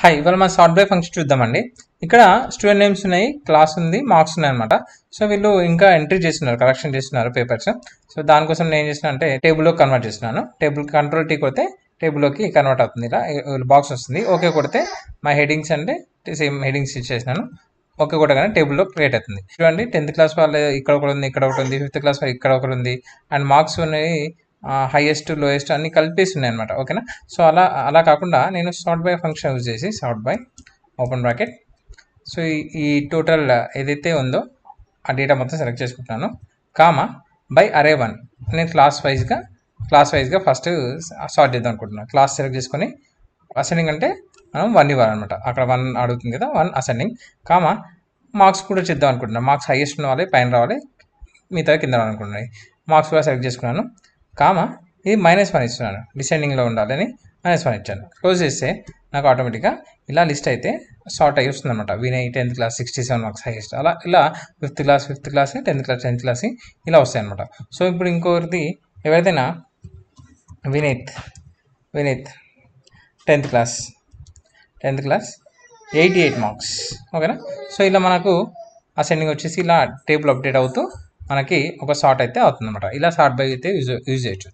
Hi, ఇవాళ మన sort by function చూద్దామండి. ఇక్కడ స్టూడెంట్ నేమ్స్ ఉన్నాయి, క్లాస్ ఉంది, మార్క్స్ ఉన్నాయి అనమాట. సో వీళ్ళు ఇంకా ఎంట్రీ చేస్తున్నారు, కరెక్షన్ చేస్తున్నారు పేపర్స్. సో దానికోసం నేను ఏం చేసిన అంటే టేబుల్లో కన్వర్ట్ చేస్తున్నాను. టేబుల్ కంట్రోల్ టీ కొడితే టేబుల్లోకి కన్వర్ట్ అవుతుంది, ఇలా బాక్స్ వస్తుంది. ఓకే కొడితే మా హెడింగ్స్ అంటే సేమ్ హెడింగ్స్ ఇచ్చేసినాను. ఓకే కొట్టగానే టేబుల్లో క్రియేట్ అవుతుంది. చూడండి, 10th క్లాస్ వాళ్ళు ఇక్కడ ఒకటి ఉంది, ఇక్కడ ఒకటి ఉంది, 5th క్లాస్ వాళ్ళు ఇక్కడ ఒకటి ఉంది, అండ్ మార్క్స్ ఉన్నాయి హైయెస్ట్ లోయెస్ట్ అన్ని కలిపేసి ఉన్నాయి అనమాట. ఓకేనా. సో అలా కాకుండా నేను సార్ట్ బై ఫంక్షన్ యూజ్ చేసి sort by open bracket, so ఈ టోటల్ ఏదైతే ఉందో ఆ డేటా మొత్తం సెలెక్ట్ చేసుకుంటున్నాను. కామా బై అరే 1 నేను క్లాస్ వైజ్గా ఫస్ట్ సార్ట్ చేద్దాం అనుకుంటున్నాను. క్లాస్ సెలెక్ట్ చేసుకొని అసెండింగ్ అంటే మనం 1 ఇవ్వాలన్నమాట. అక్కడ 1 అడుగుతుంది కదా, 1 అసెండింగ్. కామా మార్క్స్ కూడా చేద్దాం అనుకుంటున్నాను. మార్క్స్ హైయెస్ట్ ఉన్న వాళ్ళే పైన రావాలి, మిగతా కింద రావాలనుకుంటున్నాయి. మార్క్స్ కూడా సెలెక్ట్ చేసుకున్నాను. కామా ఇది -1 ఇస్తున్నాను, డిసెండింగ్లో ఉండాలని -1 ఇచ్చాను. క్లోజ్ చేస్తే నాకు ఆటోమేటిక్గా ఇలా లిస్ట్ అయితే సార్ట్ అయ్యి వస్తుంది అనమాట. Vinay 10th class 67 marks highest, అలా ఇలా 5th క్లాస్ 10th క్లాస్ ఇలా వస్తాయి అనమాట. సో ఇప్పుడు ఇంకొకరిది ఎవరిదైనా వినీత్ 10th క్లాస్ 88 మార్క్స్. ఓకేనా. సో ఇలా మనకు అసెండింగ్ వచ్చేసి ఇలా టేబుల్ అప్డేట్ అవుతూ మనకి ఒక సార్ట్ అయితే అవుతుంది అనమాట. ఇలా సార్ట్ బై అయితే యూజ్ చేయొచ్చు.